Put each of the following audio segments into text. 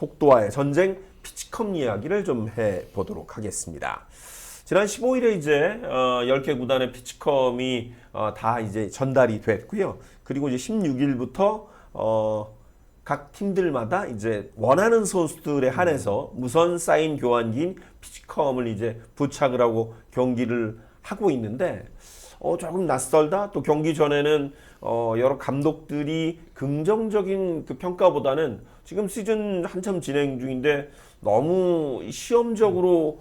속도와의 전쟁 피치컴 이야기를 좀 해보도록 하겠습니다. 지난 15일에 이제 10개 구단의 피치컴이 다 이제 전달이 됐고요. 그리고 이제 16일부터 각 팀들마다 이제 원하는 선수들에 한해서 무선 사인 교환기인 피치컴을 이제 부착을 하고 경기를 하고 있는데 조금 낯설다. 또 경기 전에는 여러 감독들이 긍정적인 그 평가보다는 지금 시즌 한참 진행 중인데 너무 시험적으로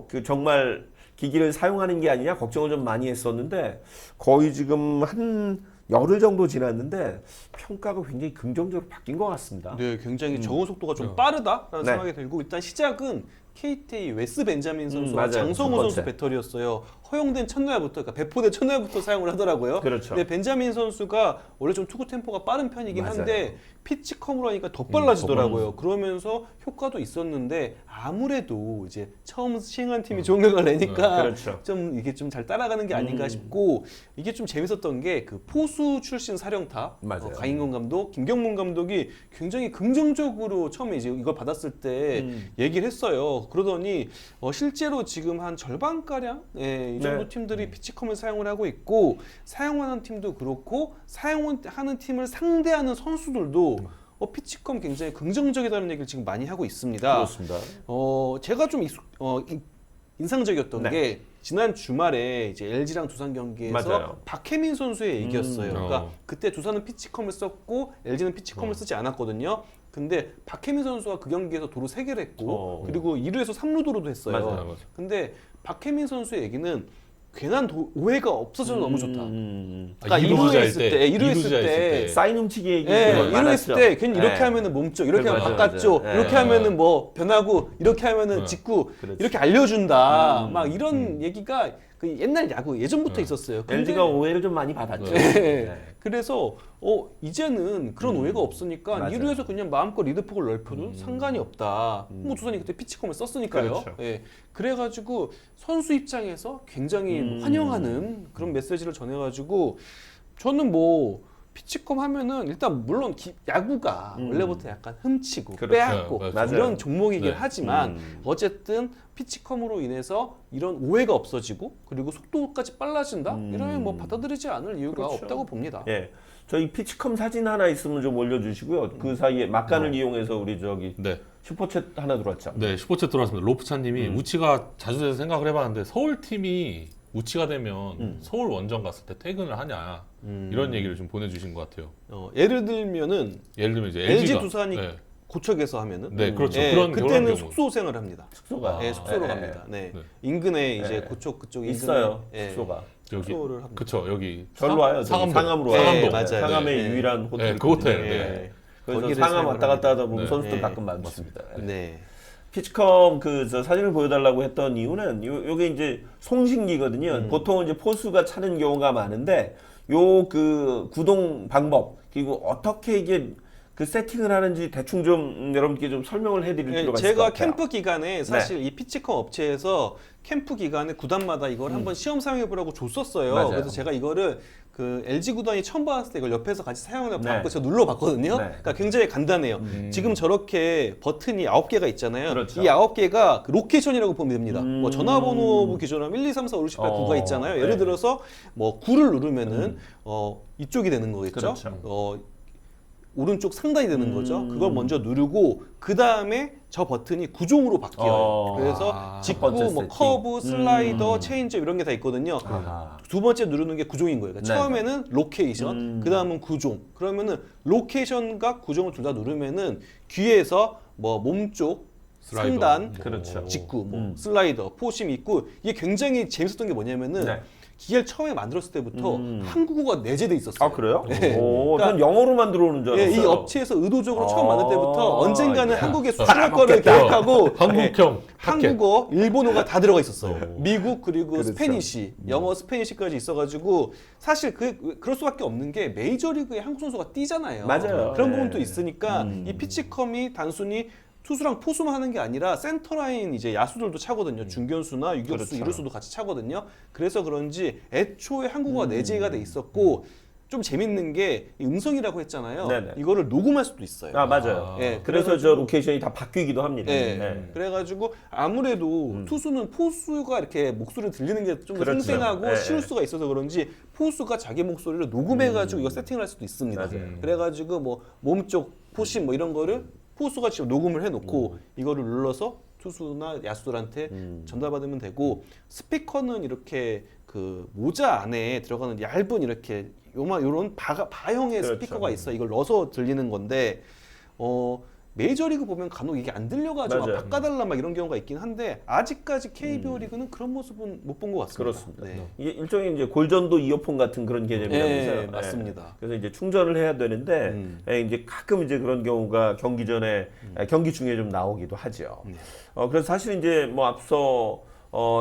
그 정말 기기를 사용하는 게 아니냐 걱정을 좀 많이 했었는데 거의 지금 한 열흘 정도 지났는데 평가가 굉장히 긍정적으로 바뀐 것 같습니다. 네, 굉장히 적응 속도가 좀 빠르다라는 생각이 들고 일단 시작은 KT 웨스 벤자민 선수와 장성우 선수 배터리였어요. 허용된 첫날부터, 그러니까 배포된 첫날부터 사용을 하더라고요. 그렇죠. 근데 벤자민 선수가 원래 좀 투구 템포가 빠른 편이긴 한데 피치컴으로 하니까 더 빨라지더라고요. 그러면서 효과도 있었는데 아무래도 이제 처음 시행한 팀이 좋은 결과를 내니까 그렇죠. 좀 이게 좀 잘 따라가는 게 아닌가 싶고 이게 좀 재밌었던 게 그 포수 출신 사령탑 강인권 감독, 김경문 감독이 굉장히 긍정적으로 처음에 이제 이걸 받았을 때 얘기를 했어요. 그러더니 실제로 지금 한 절반가량 이 정도 팀들이 피치컴을 사용을 하고 있고 사용하는 팀도 그렇고 사용하는 팀을 상대하는 선수들도 피치컴 굉장히 긍정적이다는 얘기를 지금 많이 하고 있습니다. 그렇습니다. 제가 좀 인상적이었던 게 지난 주말에 이제 LG랑 두산 경기에서 박혜민 선수의 얘기였어요. 그러니까 그때 두산은 피치컴을 썼고 LG는 피치컴을 쓰지 않았거든요. 근데 박혜민 선수가 그 경기에서 도루 3개를 했고 그리고 2루에서 3루도루도 했어요. 맞아요. 근데 박혜민 선수의 얘기는 괜한 오해가 없어져서 너무 좋다. 그러니까 이루 했을 때, 이루 했을 때 사인 훔치기 얘기 이루 했을 때 괜히 이렇게 하면은 몸쪽, 이렇게 하면 바깥쪽, 이렇게 하면은 뭐 변하고, 이렇게 하면은 직구, 이렇게 알려준다. 막 이런 얘기가 그 옛날 야구 예전부터 있었어요. 근데 LG가 오해를 좀 많이 받았죠. 그래서 이제는 그런 오해가 없으니까 이루에서 그냥 마음껏 리드폭을 넓혀도 상관이 없다. 뭐 두산이 그때 피치컴을 썼으니까요. 그렇죠. 그래가지고 선수 입장에서 굉장히 환영하는 그런 메시지를 전해가지고 저는 뭐 피치컴 하면은 일단 물론 야구가 원래부터 약간 훔치고 빼앗고 이런 종목이긴 하지만 어쨌든 피치컴으로 인해서 이런 오해가 없어지고 그리고 속도까지 빨라진다? 이러면 뭐 받아들이지 않을 이유가 없다고 봅니다. 예. 저희 피치컴 사진 하나 있으면 좀 올려주시고요. 그 사이에 막간을 이용해서 우리 저기 슈퍼챗 하나 들어왔죠. 네, 슈퍼챗 들어왔습니다. 로프차님이 우치가 자주 돼서 생각을 해봤는데 서울 팀이 우치가 되면 서울 원정 갔을 때 퇴근을 하냐 이런 얘기를 좀 보내주신 것 같아요. 예를 들면 이제 LG 두산이 고척에서 하면은 그렇죠. 그때는 숙소 생활을 합니다. 숙소가 숙소로 갑니다. 인근에 이제 고척 그쪽 있어요. 숙소가 숙소를 합니다. 그렇죠. 여기 절로 와요. 상암으로 와요. 맞아요. 상암의 유일한 호텔. 그 호텔. 그래서 상암 왔다 갔다 하다 보면 선수들 가끔 많습니다. 피치컴 저 사진을 보여달라고 했던 이유는 요게 이제 송신기거든요. 보통은 이제 포수가 차는 경우가 많은데 그 구동 방법 그리고 어떻게 이게 그 세팅을 하는지 대충 좀 여러분께 좀 설명을 해드릴 필요가 있을 것 같아요. 제가 캠프 기간에 사실 이 피치컴 업체에서 캠프 기간에 구단마다 이걸 한번 시험 사용해보라고 줬었어요. 그래서 제가 이거를 그 LG 구단이 처음 받았을 때 이걸 옆에서 같이 사용을 받고 제가 눌러봤거든요. 그러니까 굉장히 간단해요. 지금 저렇게 버튼이 9개가 있잖아요. 이 9개가 그 로케이션이라고 보면 됩니다. 뭐 전화번호 기준으로 1, 2, 3, 4, 5, 6, 7, 8, 9가 있잖아요. 예를 들어서 뭐 9를 누르면은 이쪽이 되는 거겠죠. 오른쪽 상단이 되는 거죠. 그걸 먼저 누르고 그 다음에 저 버튼이 구종으로 바뀌어요. 그래서 직구, 뭐 커브, 슬라이더, 체인지업 이런 게 다 있거든요. 두 번째 누르는 게 구종인 거예요. 그러니까 처음에는 로케이션, 그 다음은 구종. 그러면은 로케이션과 구종을 둘 다 누르면은 귀에서 뭐 몸쪽, 상단, 직구, 뭐 슬라이더, 포심 있고 이게 굉장히 재밌었던 게 뭐냐면은 기계를 처음에 만들었을 때부터 한국어가 내재돼 있었어요. 아 그래요? 그러니까 난 영어로만 들어오는 줄 알았어요. 이 업체에서 의도적으로 처음 만들 때부터 언젠가는 한국에 수출할 거를 계획하고 한국형 한국어, 일본어가 다 들어가 있었어요. 미국 그리고 스페니시, 영어 스페니시까지 있어가지고 사실 그럴 수밖에 없는 게 메이저리그에 한국 선수가 뛰잖아요. 맞아요. 그런 부분도 있으니까 이 피치컴이 단순히 투수랑 포수만 하는 게 아니라 센터라인 이제 야수들도 차거든요. 중견수나 유격수, 이루수도 같이 차거든요. 그래서 그런지 애초에 한국어가 내재가 돼 있었고 좀 재밌는 게 음성이라고 했잖아요. 네네. 이거를 녹음할 수도 있어요. 아 맞아요. 예, 그래서 저 로케이션이 다 바뀌기도 합니다. 예. 네. 그래가지고 아무래도 투수는 포수가 이렇게 목소리를 들리는 게 좀 더 그렇죠. 생생하고 예, 쉬울 예. 수가 있어서 그런지 포수가 자기 목소리를 녹음해가지고 이거 세팅을 할 수도 있습니다. 맞아요. 그래가지고 뭐 몸쪽 포심 뭐 이런 거를 포수가 지금 녹음을 해놓고 이거를 눌러서 투수나 야수들한테 전달받으면 되고 스피커는 이렇게 그 모자 안에 들어가는 얇은 이렇게 요런 바형의 그렇죠. 스피커가 있어. 이걸 넣어서 들리는 건데 메이저리그 보면 간혹 이게 안 들려가지고 맞아요. 바꿔달라 막 이런 경우가 있긴 한데 아직까지 KBO 리그는 그런 모습은 못 본 것 같습니다. 그렇습니다. 네. 이게 일종의 이제 골전도 이어폰 같은 그런 개념이라면서요. 네, 맞습니다. 그래서 이제 충전을 해야 되는데 이제 가끔 이제 그런 경우가 경기 전에 경기 중에 좀 나오기도 하죠. 그래서 사실 이제 뭐 앞서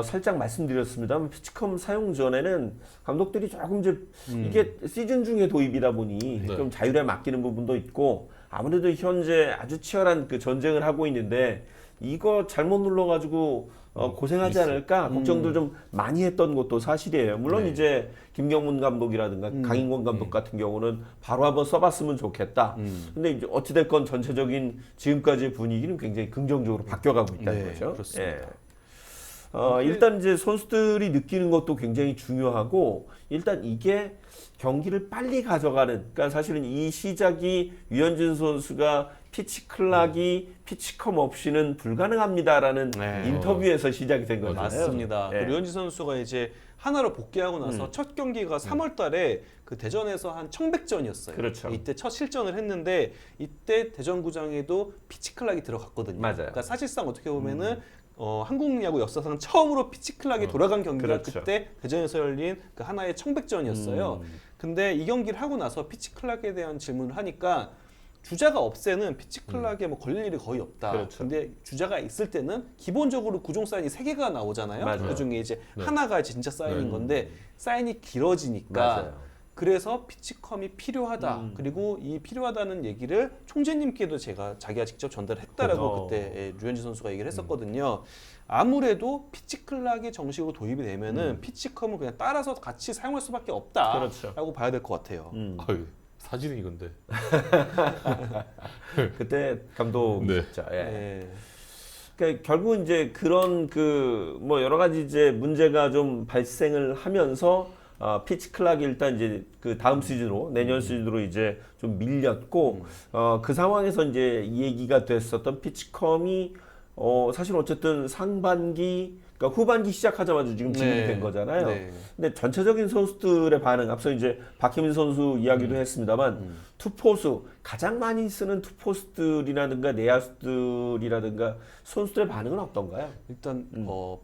살짝 말씀드렸습니다만 피치컴 사용 전에는 감독들이 조금 이제 이게 시즌 중에 도입이다 보니 네. 좀 자율에 맡기는 부분도 있고 아무래도 현재 아주 치열한 그 전쟁을 하고 있는데 이거 잘못 눌러가지고 고생하지 않을까 걱정들 좀 많이 했던 것도 사실이에요. 물론 이제 김경문 감독이라든가 강인권 감독 같은 경우는 바로 한번 써봤으면 좋겠다. 근데 이제 어찌됐건 전체적인 지금까지의 분위기는 굉장히 긍정적으로 바뀌어가고 있다는 네, 거죠. 그렇습니다. 일단 이제 선수들이 느끼는 것도 굉장히 중요하고 일단 이게 경기를 빨리 가져가는 그러니까 사실은 이 시작이 유현진 선수가 피치 클락이 피치컴 없이는 불가능합니다라는 네. 인터뷰에서 시작이 된 거잖아요. 맞습니다. 네. 류현진 선수가 이제 하나로 복귀하고 나서 첫 경기가 3월달에 그 대전에서 한 청백전이었어요. 그렇죠. 이때 첫 실전을 했는데 이때 대전구장에도 피치클락이 들어갔거든요. 맞아요. 그러니까 사실상 어떻게 보면은 한국 야구 역사상 처음으로 피치클락이 돌아간 경기가 그렇죠. 그때 대전에서 열린 그 하나의 청백전이었어요. 근데 이 경기를 하고 나서 피치클락에 대한 질문을 하니까 주자가 없애는 피치클락에 뭐 걸릴 일이 거의 없다. 그렇죠. 근데 주자가 있을 때는 기본적으로 구종 사인이 3개가 나오잖아요. 맞아요. 그 중에 이제 네. 하나가 진짜 사인인 네. 건데 사인이 길어지니까 맞아요. 그래서 피치컴이 필요하다. 그리고 이 필요하다는 얘기를 총재님께도 자기가 직접 전달했다라고 그때 류현진 선수가 얘기를 했었거든요. 아무래도 피치클락이 정식으로 도입이 되면은 피치컴을 그냥 따라서 같이 사용할 수밖에 없다라고 그렇죠. 봐야 될 것 같아요. 아유, 사진이 근데. 그때 감독이죠. 예. 네. 그러니까 결국 이제 그런 그 뭐 여러 가지 이제 문제가 좀 발생을 하면서 피치 클락이 일단 이제 그 다음 시즌으로 내년 시즌으로 이제 좀 밀렸고 그 상황에서 이제 이 얘기가 됐었던 피치컴이 사실 어쨌든 상반기 그러니까 후반기 시작하자마자 지금 진입이 네. 된 거잖아요. 네. 근데 전체적인 선수들의 반응 앞서 이제 박혜민 선수 이야기도 했습니다만 투포수 가장 많이 쓰는 투포수들이라든가 내야수들이라든가 선수들의 반응은 어떤가요? 일단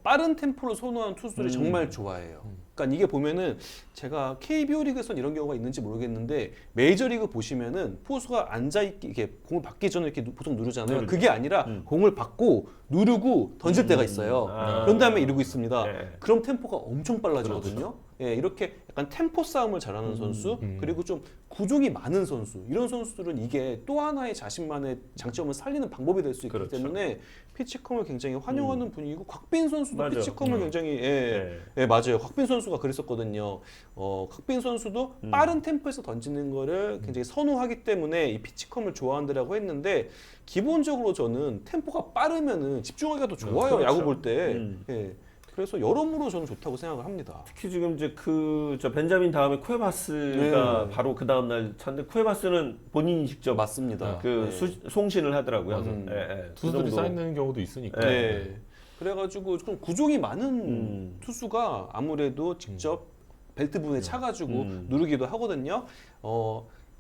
빠른 템포를 선호하는 투수들이 정말 좋아해요. 그러니까 이게 보면은 제가 KBO 리그에선 이런 경우가 있는지 모르겠는데 메이저리그 보시면은 포수가 앉아 있기 이게 공을 받기 전에 이렇게 보통 누르잖아요. 그게 아니라 공을 받고 누르고 던질 때가 있어요. 그런 다음에 이러고 있습니다. 네. 그럼 템포가 엄청 빨라지거든요. 예, 이렇게 약간 템포 싸움을 잘하는 선수 그리고 좀 구종이 많은 선수 이런 선수들은 이게 또 하나의 자신만의 장점을 살리는 방법이 될 수 있기 그렇죠. 때문에 피치컴을 굉장히 환영하는 분위기고 곽빈 선수도 맞아. 피치컴을 굉장히 네. 예, 맞아요. 곽빈 선수가 그랬었거든요. 곽빈 선수도 빠른 템포에서 던지는 거를 굉장히 선호하기 때문에 이 피치컴을 좋아한다라고 했는데 기본적으로 저는 템포가 빠르면은 집중하기가 더 좋아요. 그렇죠. 야구 볼 때. 예. 그래서 여러모로 저는 좋다고 생각을 합니다. 특히 지금 이제 저 벤자민 다음에 쿠에바스가 네. 바로 그 다음 날 찼는데 쿠에바스는 본인이 직접 맞습니다. 그 네. 송신을 하더라고요. 맞아요. 예, 예. 그 투수들이 정도. 쌓이는 경우도 있으니까. 네. 그래가지고 좀 구종이 많은 투수가 아무래도 직접 벨트 부분에 차가지고 누르기도 하거든요.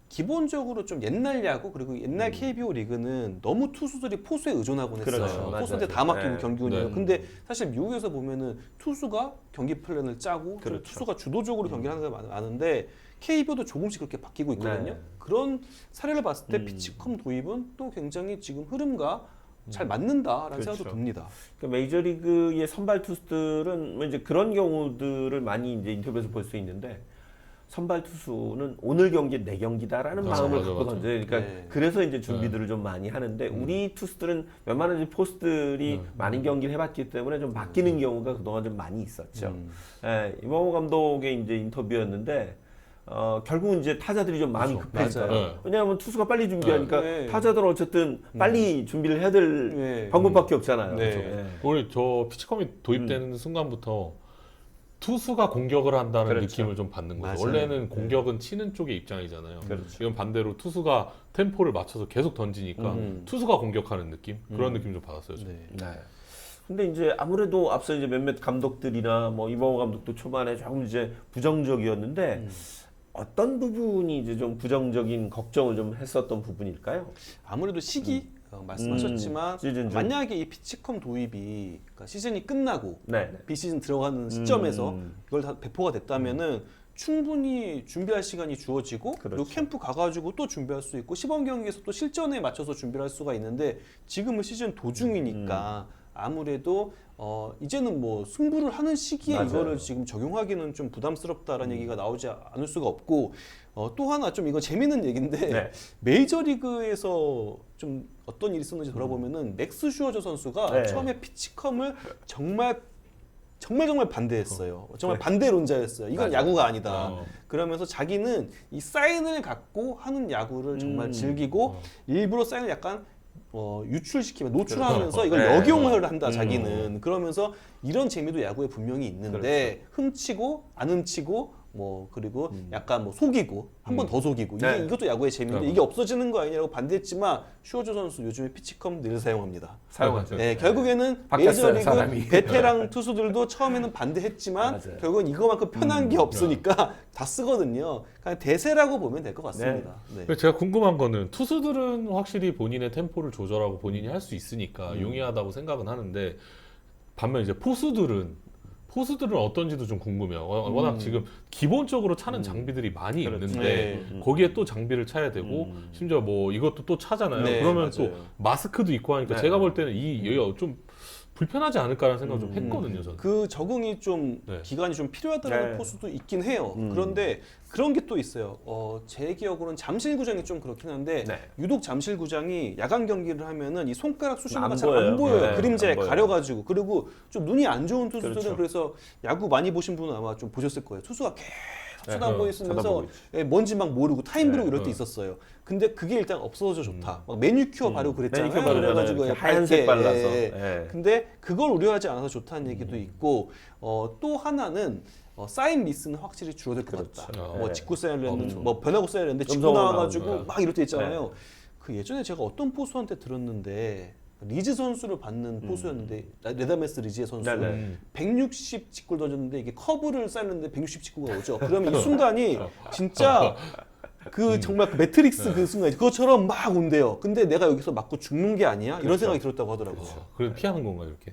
기본적으로 좀 옛날 야구 그리고 옛날 KBO 리그는 너무 투수들이 포수에 의존하곤 했어요. 그렇죠. 포수한테 맞아요. 다 맡기고 네. 경기 운영. 네. 근데 사실 미국에서 보면은 투수가 경기 플랜을 짜고 좀 그렇죠. 투수가 주도적으로 경기를 하는 게 많은데 KBO도 조금씩 그렇게 바뀌고 있거든요. 네. 그런 사례를 봤을 때 피치컴 도입은 또 굉장히 지금 흐름과 잘 맞는다라는 그렇죠. 생각도 듭니다. 그러니까 메이저리그의 선발 투수들은 뭐 이제 그런 경우들을 많이 이제 인터뷰에서 볼 수 있는데 선발 투수는 오늘 경기 내 경기다라는 맞아, 마음을 맞아, 갖고 맞아. 던져요. 그러니까 네. 그래서 이제 준비들을 좀 많이 하는데 우리 투수들은 웬만한 이제 포스들이 많은 경기를 해봤기 때문에 좀 바뀌는 경우가 그동안 좀 많이 있었죠. 이범호 감독의 이제 인터뷰였는데 결국은 이제 타자들이 좀 마음이 그렇죠. 급해지다. 맞아요. 왜냐하면 투수가 빨리 준비하니까 네. 타자들은 어쨌든 빨리 준비를 해야 될 네. 방법밖에 없잖아요. 네. 그렇죠? 네. 원래 저 피치컴이 도입되는 순간부터 투수가 공격을 한다는 그렇죠. 느낌을 좀 받는 거죠. 맞아요. 원래는 공격은 치는 쪽의 입장이잖아요. 그렇죠. 이건 반대로 투수가 템포를 맞춰서 계속 던지니까 투수가 공격하는 느낌? 그런 느낌 좀 받았어요. 저는. 네. 네. 근데 이제 아무래도 앞서 이제 몇몇 감독들이나 뭐 이범호 감독도 초반에 조금 이제 부정적이었는데 어떤 부분이 이제 좀 부정적인 걱정을 좀 했었던 부분일까요? 아무래도 시기 말씀하셨지만 시즌 중. 만약에 이 피치컴 도입이 그러니까 시즌이 끝나고 네. 비시즌 들어가는 시점에서 이걸 다 배포가 됐다면은 충분히 준비할 시간이 주어지고 그리고 그렇죠. 캠프 가가지고 또 준비할 수 있고 시범 경기에서 또 실전에 맞춰서 준비를 할 수가 있는데 지금은 시즌 도중이니까 아무래도 이제는 뭐 승부를 하는 시기에 맞아요. 이거를 지금 적용하기는 좀 부담스럽다라는 얘기가 나오지 않을 수가 없고 또 하나 좀 이거 재밌는 얘기인데 네. 메이저리그에서 좀 어떤 일이 있었는지 돌아보면은 맥스 슈어저 선수가 네. 처음에 피치컴을 정말 반대했어요. 정말 반대론자였어요. 이건 맞아요. 야구가 아니다. 어. 그러면서 자기는 이 사인을 갖고 하는 야구를 정말 즐기고 일부러 사인을 약간 유출시키면 노출하면서 그렇죠. 이걸 네. 역용을 한다 자기는. 그러면서 이런 재미도 야구에 분명히 있는데 훔치고 안 훔치고 뭐 그리고 약간 뭐 속이고 한 번 더 속이고 네. 이것도 야구의 재미인데 네. 이게 없어지는 거 아니냐고 반대했지만 슈어저 선수 요즘에 피치컴 늘 사용합니다. 사용하죠. 네, 결국에는 바뀌었어요, 메이저리그 사람이. 베테랑 투수들도 처음에는 반대했지만 맞아요. 결국은 이거만큼 편한 게 없으니까 다 쓰거든요. 그냥 대세라고 보면 될 것 같습니다. 네. 근데 제가 궁금한 거는 투수들은 확실히 본인의 템포를 조절하고 본인이 할 수 있으니까 용이하다고 생각은 하는데 반면 이제 포수들은 어떤지도 좀 궁금해요. 워낙 지금 기본적으로 차는 장비들이 많이 있는데 네. 거기에 또 장비를 차야 되고 심지어 뭐 이것도 또 차잖아요. 네, 그러면 맞아요. 또 마스크도 있고 하니까 네. 제가 볼 때는 여기가 좀 불편하지 않을까라는 생각을 좀 했거든요. 저는. 그 적응이 좀 네. 기간이 좀 필요하다는 네. 포수도 있긴 해요. 그런데 그런 게 또 있어요. 제 기억으로는 잠실구장이 좀 그렇긴 한데 네. 유독 잠실구장이 야간 경기를 하면은 이 손가락 수준화가 안 잘 안 보여요. 보여요. 네, 그림자에 안 보여요. 가려가지고 그리고 좀 눈이 안 좋은 투수들은 그렇죠. 그래서 야구 많이 보신 분은 아마 좀 보셨을 거예요. 투수가 계속 쳐다보고 있으면서 쳐다보고 있죠. 뭔지 막 모르고 타임 부르고 이럴 때 네. 있었어요. 근데 그게 일단 없어져 좋다. 막 매니큐어 바르고 그랬잖아요. 매니큐어 바르잖아요. 그래가지고 이렇게 하얀색 밝게, 발라서. 예. 예. 근데 그걸 우려하지 않아서 좋다는 얘기도 있고 또 하나는 사인 미스는 확실히 줄어들 것 같다. 그렇죠. 뭐 네. 직구 사인을 했는데 그렇죠. 뭐 변하고 사인을 했는데 직구 음성으로 나와가지고 나오죠. 막 이럴 때 있잖아요. 그 예전에 제가 어떤 포수한테 들었는데 리즈 선수를 받는 포수였는데 레다메스 리즈의 선수 네네. 160 직구를 던졌는데 이게 커브를 쌓였는데 160 직구가 오죠. 그러면 이 순간이 진짜 그 정말 그 매트릭스 그 순간 그것처럼 막 온대요. 근데 내가 여기서 맞고 죽는 게 아니야? 이런 생각이 들었다고 하더라고요. 그래서 피하는 건가 이렇게?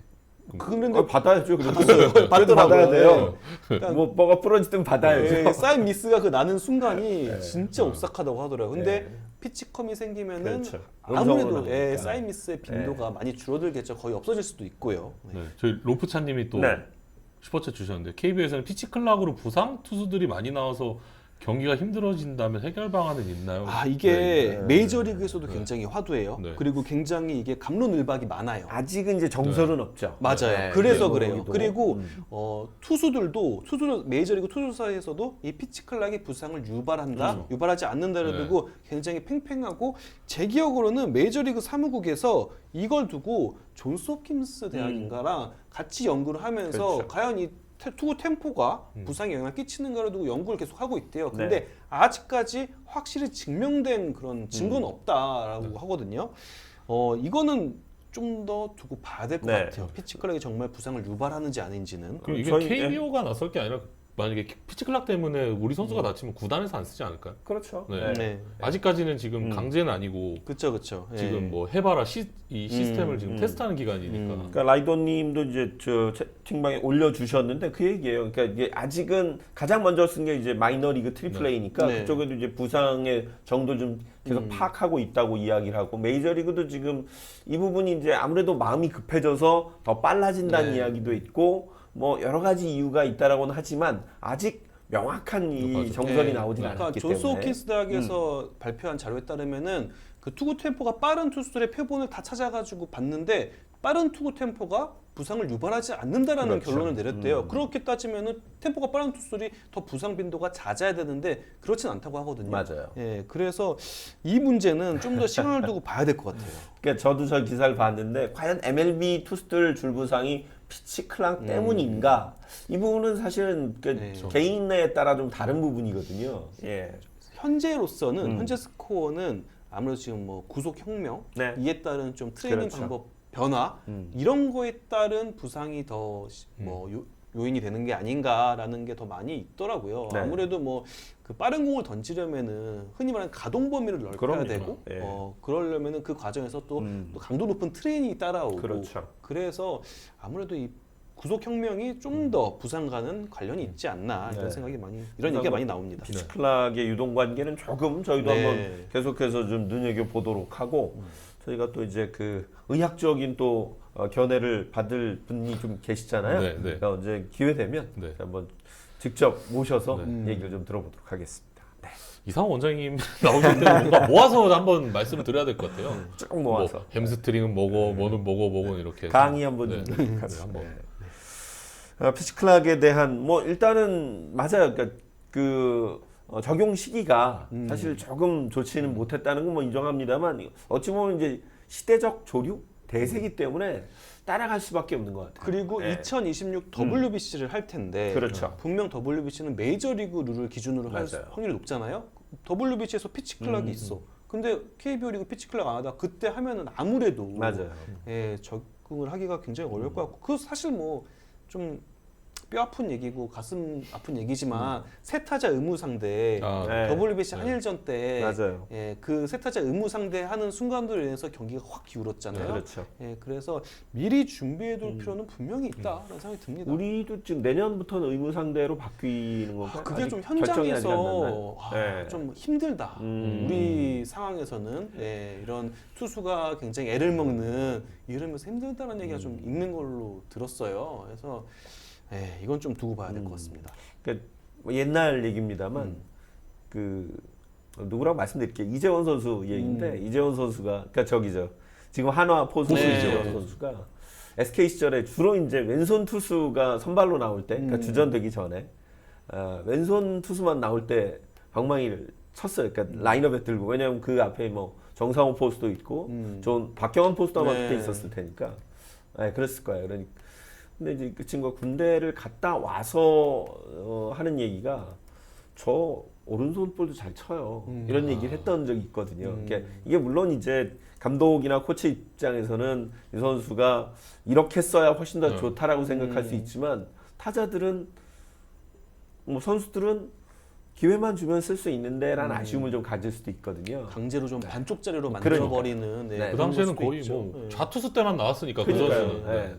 그런데 받아야죠. 그래도. 받았어요. 그래도 받더라고요. 받아야 돼요. 그러니까 뭐가 부러지든 받아야죠. 네, 사인 미스가 그 나는 순간이 진짜 오싹하다고 하더라고요. 근데 피치컴이 생기면은 그렇죠. 아무래도 음성으로 예, 나오니까. 사인 미스의 빈도가 많이 줄어들겠죠. 거의 없어질 수도 있고요. 네. 네, 저희 로프차님이 또 네. 슈퍼챗 주셨는데 KBO에서는 피치 클락으로 부상 투수들이 많이 나와서 경기가 힘들어진다면 해결 방안은 있나요? 아 이게 네. 메이저리그에서도 굉장히 화두예요. 네. 그리고 굉장히 이게 감론을박이 많아요. 아직은 이제 정설은 없죠. 맞아요. 네, 그래서 네, 그래요. 모르기도. 그리고 투수들 메이저리그 투수 사이에서도 이 피치클락이 부상을 유발한다, 유발하지 않는다를 네. 두고 굉장히 팽팽하고 제 기억으로는 메이저리그 사무국에서 이걸 두고 존스 홉킨스 대학인가랑 같이 연구를 하면서 그렇죠. 과연 이 투구 템포가 부상에 영향을 끼치는가를 두고 연구를 계속 하고 있대요. 근데 네. 아직까지 확실히 증명된 그런 증거는 없다라고 하거든요. 이거는 좀 더 두고 봐야 될 것 네. 같아요. 피치클락이 정말 부상을 유발하는지 아닌지는. 그럼 이게 저희- KBO가 나설 게 아니라 만약에 피치 클락 때문에 우리 선수가 다치면 구단에서 안 쓰지 않을까요? 그렇죠. 네. 네. 아직까지는 지금 강제는 아니고 그렇죠. 지금 뭐 해봐라 이 시스템을 지금 테스트하는 기간이니까. 그러니까 라이더님도 이제 저 채팅방에 올려주셨는데 그 얘기예요. 그러니까 이게 아직은 가장 먼저 쓴 게 이제 마이너리그 트리플 A니까 네. 그쪽에도 이제 부상의 정도 좀 계속 파악하고 있다고 이야기를 하고 메이저리그도 지금 이 부분이 이제 아무래도 마음이 급해져서 더 빨라진다는 네. 이야기도 있고 뭐 여러 가지 이유가 있다라고는 하지만 아직 명확한 이 맞아요. 정설이 네. 나오진 그러니까 않았기 존스 때문에. 호킨스 대학에서 발표한 자료에 따르면은 그 투구 템포가 빠른 투수들의 표본을 다 찾아가지고 봤는데 빠른 투구 템포가 부상을 유발하지 않는다라는 그렇죠. 결론을 내렸대요. 그렇게 따지면은 템포가 빠른 투수들이 더 부상 빈도가 잦아야 되는데 그렇진 않다고 하거든요. 맞아요. 예, 그래서 이 문제는 좀 더 시간을 두고 봐야 될 것 같아요. 그러니까 저도 저 기사를 봤는데 과연 MLB 투수들 줄부상이 피치 클락 때문인가? 이 부분은 사실은 그 네. 개인에 따라 좀 다른 부분이거든요. 예. 현재로서는 현재 스코어는 아무래도 지금 뭐 구속 혁명 네. 이에 따른 좀 트레이닝 그렇죠. 방법 변화 이런 거에 따른 부상이 더 뭐 요인이 되는 게 아닌가라는 게 더 많이 있더라고요. 네. 아무래도 뭐 그 빠른 공을 던지려면은 흔히 말하는 가동 범위를 넓혀야 그럼요. 되고 예. 그러려면은 그 과정에서 또 강도 높은 트레이닝이 따라오고 그렇죠. 그래서 아무래도 이 구속 혁명이 좀 더 부상과는 관련이 있지 않나 이런 네. 생각이 많이 이런 얘기가 많이 나옵니다. 피치 클락의 유동 관계는 조금 저희도 네. 한번 계속해서 좀 눈여겨 보도록 하고 저희가 또 이제 그 의학적인 또 견해를 받을 분이 좀 계시잖아요. 네, 네. 그러니까 언제 기회 되면 네. 한번 직접 모셔서 네. 얘기를 좀 들어보도록 하겠습니다. 네. 이상호 원장님 나오실 때는 뭔가 모아서 한번 말씀을 드려야 될 것 같아요. 쭉 모아서 뭐 햄스트링은 뭐고 뭐는 뭐고 이렇게 강의 한번 네. 좀 네, 같이. 한번. 피치 클락에 대한 뭐 일단은 맞아요. 그러니까 그 적용 시기가 사실 조금 좋지는 못했다는 건 뭐 인정합니다만 어찌 보면 이제 시대적 조류 대세기 때문에 따라갈 수밖에 없는 것 같아요. 그리고 네. 2026 WBC를 할 텐데 그렇죠. 분명 WBC는 메이저리그 룰을 기준으로 할 맞아요. 확률이 높잖아요. WBC에서 피치 클락이 있어. 근데 KBO 리그 피치 클락 안 하다 그때 하면은 아무래도 맞아요. 예, 적응을 하기가 굉장히 어려울 것 같고 그 사실 뭐 좀 뼈 아픈 얘기고 가슴 아픈 얘기지만 세 타자 의무 상대 아, 네. WBC 한일전 때 맞아요. 예, 그 세 타자 의무 상대 하는 순간으로 인해서 경기가 확 기울었잖아요. 그렇죠. 예, 그래서 미리 준비해둘 필요는 분명히 있다라는 생각이 듭니다. 우리도 지금 내년부터는 의무 상대로 바뀌는 건가요? 그게 아직 좀 결정이 아직 안 현장에서 났나요? 네. 좀 힘들다. 우리 상황에서는 예, 이런 투수가 굉장히 애를 먹는 이러면서 힘들다는 얘기가 좀 있는 걸로 들었어요. 그래서 예, 이건 좀 두고 봐야 될 것 같습니다. 그러니까 뭐 옛날 얘기입니다만 그 누구라고 말씀드릴게요. 이재원 선수 얘기인데 이재원 선수가 그러니까 저기죠. 지금 한화 포수 네. 이재원 선수가 SK 시절에 주로 이제 왼손 투수가 선발로 나올 때, 그러니까 주전되기 전에 왼손 투수만 나올 때 방망이를 쳤어요. 그러니까 라인업에 들고 왜냐하면 그 앞에 뭐 정상호 포수도 있고 좀 박경원 포수도 아마 네. 그때 있었을 테니까, 그랬을 거예요. 그러니까 근데 이제 그 친구가 군대를 갔다 와서 하는 얘기가 저 오른손 볼도 잘 쳐요. 이런 얘기를 했던 적이 있거든요. 그러니까 이게 물론 이제 감독이나 코치 입장에서는 이 선수가 이렇게 써야 훨씬 더 좋다라고 생각할 수 있지만 타자들은 뭐 선수들은 기회만 주면 쓸 수 있는데라는 아쉬움을 좀 가질 수도 있거든요. 강제로 좀 반쪽짜리로 그러니까. 만들어버리는 네, 네. 그 그런 당시에는 수도 거의 있죠. 뭐 네. 좌투수 때만 나왔으니까 그 그러니까요. 선수는. 네.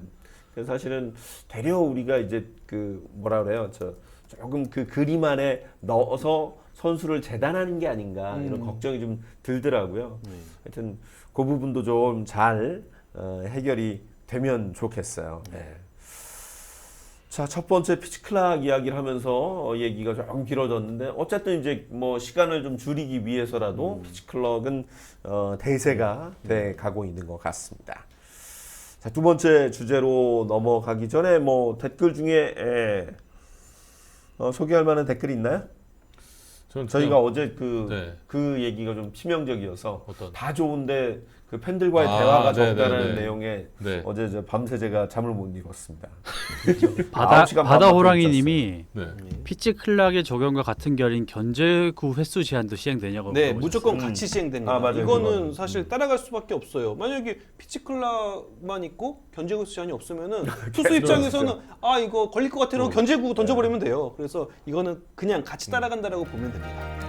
그래서 사실은 되려 우리가 이제 그 뭐라 그래요? 저 조금 그 그림 안에 넣어서 선수를 재단하는 게 아닌가 이런 걱정이 좀 들더라고요. 하여튼 그 부분도 좀 잘 해결이 되면 좋겠어요. 네. 자, 첫 번째 피치 클락 이야기를 하면서 얘기가 조금 길어졌는데 어쨌든 이제 뭐 시간을 좀 줄이기 위해서라도 피치 클락은 대세가 돼 가고 있는 것 같습니다. 자, 두 번째 주제로 넘어가기 전에 뭐 댓글 중에 소개할 만한 댓글이 있나요? 저는 저희가 그냥- 어제 네. 그 얘기가 좀 치명적이어서 어떤- 다 좋은데 그 팬들과의 아, 대화가 네, 적다는 네, 네. 내용에 네. 어제 저 밤새 제가 잠을 못 이뤘습니다. 바다 9시간 바다 반밖에 호랑이님이 네. 피치 클락의 적용과 같은 결인 견제구 횟수 제한도 시행되냐고 네, 물어보셨어요. 무조건 같이 시행됩니다. 아, 맞아요. 이거는 그거는. 사실 따라갈 수밖에 없어요. 만약에 피치클락만 있고 견제구 제한이 없으면은 투수 입장에서는 아 이거 걸릴 것 같아요. 견제구 던져버리면 돼요. 그래서 이거는 그냥 같이 따라간다라고 보면 됩니다.